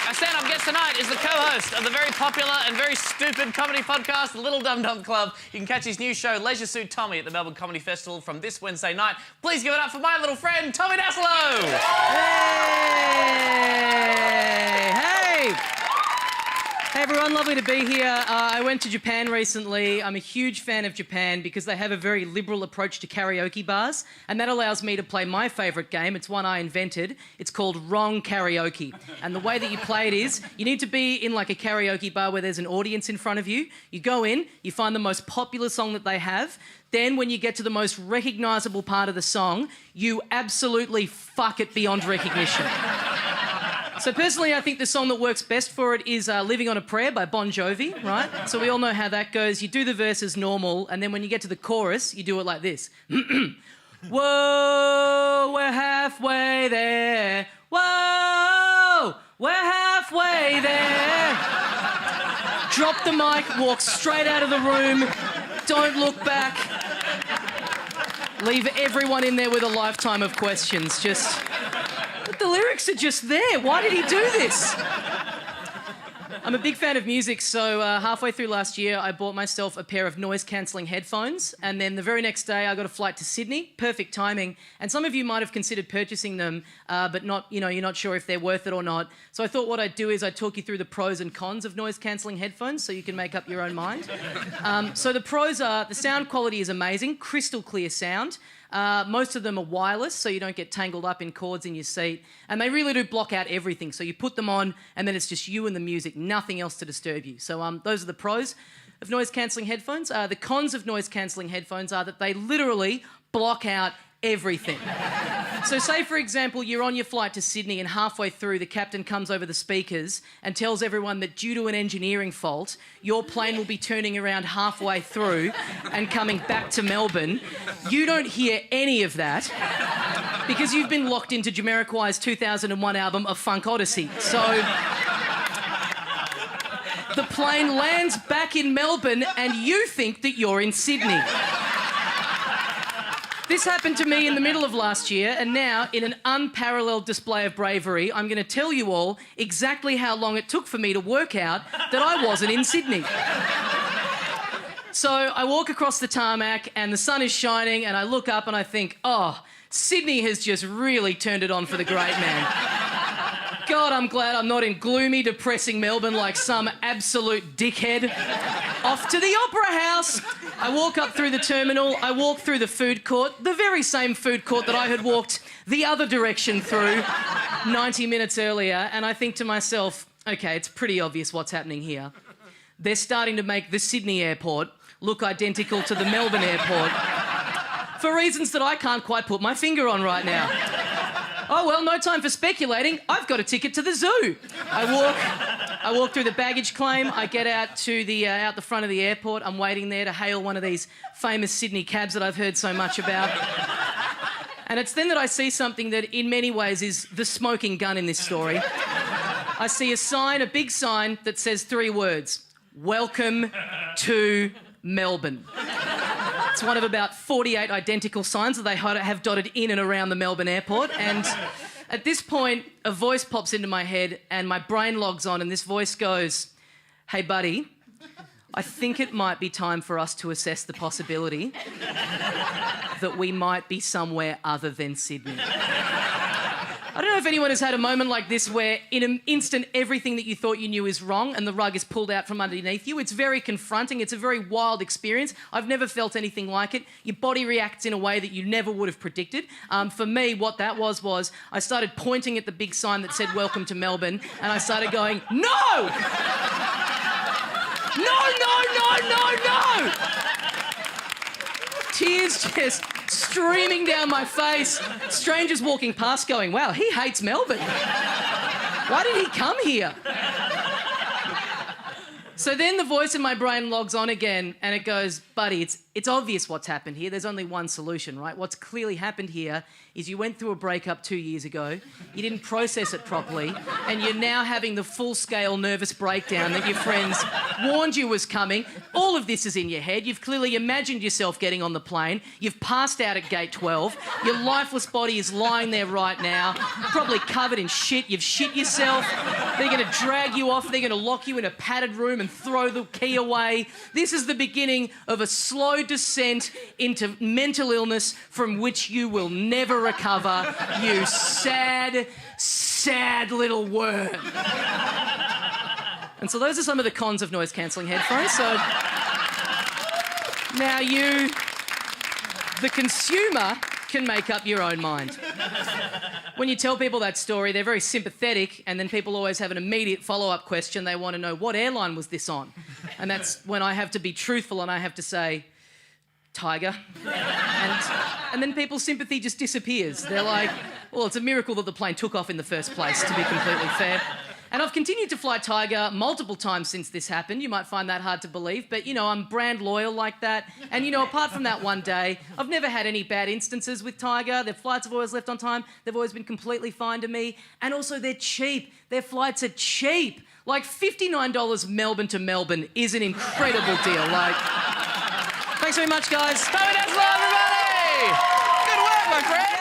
Our stand-up guest tonight is the co-host of the very popular and very stupid comedy podcast, The Little Dum Dum Club. You can catch his new show, Leisure Suit Tommy, at the Melbourne Comedy Festival from this Wednesday night. Please give it up for my little friend, Tommy Dassalo! Hey! Hey! Hey everyone, lovely to be here. I went to Japan recently. I'm a huge fan of Japan because they have a very liberal approach to karaoke bars, and that allows me to play my favourite game. It's one I invented. It's called Wrong Karaoke. And the way that you play it is, you need to be in like a karaoke bar where there's an audience in front of you. You go in, you find the most popular song that they have. Then when you get to the most recognisable part of the song, you absolutely fuck it beyond recognition. So personally, I think the song that works best for it is Living on a Prayer by Bon Jovi, right? So we all know how that goes. You do the verses normal, and then when you get to the chorus, you do it like this. Whoa, we're halfway there. Whoa, we're halfway there. Drop the mic, walk straight out of the room. Don't look back. Leave everyone in there with a lifetime of questions. Just... But the lyrics are just there. Why did he do this? I'm a big fan of music, so halfway through last year, I bought myself a pair of noise-cancelling headphones, and then the very next day, I got a flight to Sydney. Perfect timing. And some of you might have considered purchasing them, but you're not sure if they're worth it or not. So I thought what I'd do is I'd talk you through the pros and cons of noise-cancelling headphones so you can make up your own mind. So the pros are the sound quality is amazing, crystal clear sound. Most of them are wireless, so you don't get tangled up in cords in your seat. And they really do block out everything. So you put them on, and then it's just you and the music, nothing else to disturb you. So those are the pros of noise-cancelling headphones. The cons of noise-cancelling headphones are that they literally block out everything. So say, for example, you're on your flight to Sydney and halfway through the captain comes over the speakers and tells everyone that due to an engineering fault, your plane will be turning around halfway through and coming back to Melbourne. You don't hear any of that because you've been locked into Jamiroquai's 2001 album, A Funk Odyssey. So the plane lands back in Melbourne and you think that you're in Sydney. This happened to me in the middle of last year, and now, in an unparalleled display of bravery, I'm going to tell you all exactly how long it took for me to work out that I wasn't in Sydney. So I walk across the tarmac and the sun is shining and I look up and I think, oh, Sydney has just really turned it on for the great man. God, I'm glad I'm not in gloomy, depressing Melbourne like some absolute dickhead. Off to the Opera House. I walk up through the terminal, I walk through the food court, the very same food court that I had walked the other direction through 90 minutes earlier, and I think to myself, okay, it's pretty obvious what's happening here. They're starting to make the Sydney airport look identical to the Melbourne airport for reasons that I can't quite put my finger on right now. Oh, well, no time for speculating. I've got a ticket to the zoo. I walk through the baggage claim. I get out to out the front of the airport. I'm waiting there to hail one of these famous Sydney cabs that I've heard so much about. And it's then that I see something that in many ways is the smoking gun in this story. I see a sign, a big sign that says 3 words: Welcome to Melbourne. It's one of about 48 identical signs that they have dotted in and around the Melbourne airport. And at this point, a voice pops into my head and my brain logs on and this voice goes, "Hey, buddy, I think it might be time for us to assess the possibility that we might be somewhere other than Sydney." I don't know if anyone has had a moment like this where in an instant everything that you thought you knew is wrong and the rug is pulled out from underneath you. It's very confronting. It's a very wild experience. I've never felt anything like it. Your body reacts in a way that you never would have predicted. For me, what that was I started pointing at the big sign that said "Welcome to Melbourne" and I started going, "No! No, no, no, no, no!" Tears just streaming down my face. Strangers walking past going, "Wow, he hates Melbourne. Why did he come here?" So then the voice in my brain logs on again and it goes, "Buddy, it's obvious what's happened here. There's only one solution, right? What's clearly happened here is you went through a breakup 2 years ago, you didn't process it properly, and you're now having the full-scale nervous breakdown that your friends warned you was coming. All of this is in your head. You've clearly imagined yourself getting on the plane. You've passed out at gate 12. Your lifeless body is lying there right now, probably covered in shit. You've shit yourself. They're going to drag you off. They're going to lock you in a padded room and throw the key away. This is the beginning of a slow descent into mental illness from which you will never recover, you sad, sad little worm. And so those are some of the cons of noise-cancelling headphones. So now you, the consumer, can make up your own mind. When you tell people that story, they're very sympathetic, and then people always have an immediate follow-up question. They want to know, what airline was this on? And that's when I have to be truthful and I have to say, Tiger. And then people's sympathy just disappears. They're like, well, it's a miracle that the plane took off in the first place, to be completely fair. And I've continued to fly Tiger multiple times since this happened. You might find that hard to believe, but, you know, I'm brand loyal like that. And, you know, apart from that one day, I've never had any bad instances with Tiger. Their flights have always left on time. They've always been completely fine to me. And also, they're cheap. Their flights are cheap. Like, $59 Melbourne to Melbourne is an incredible deal. Like, thanks very much, guys. Tommy Dassalo, everybody! Good work, my friend!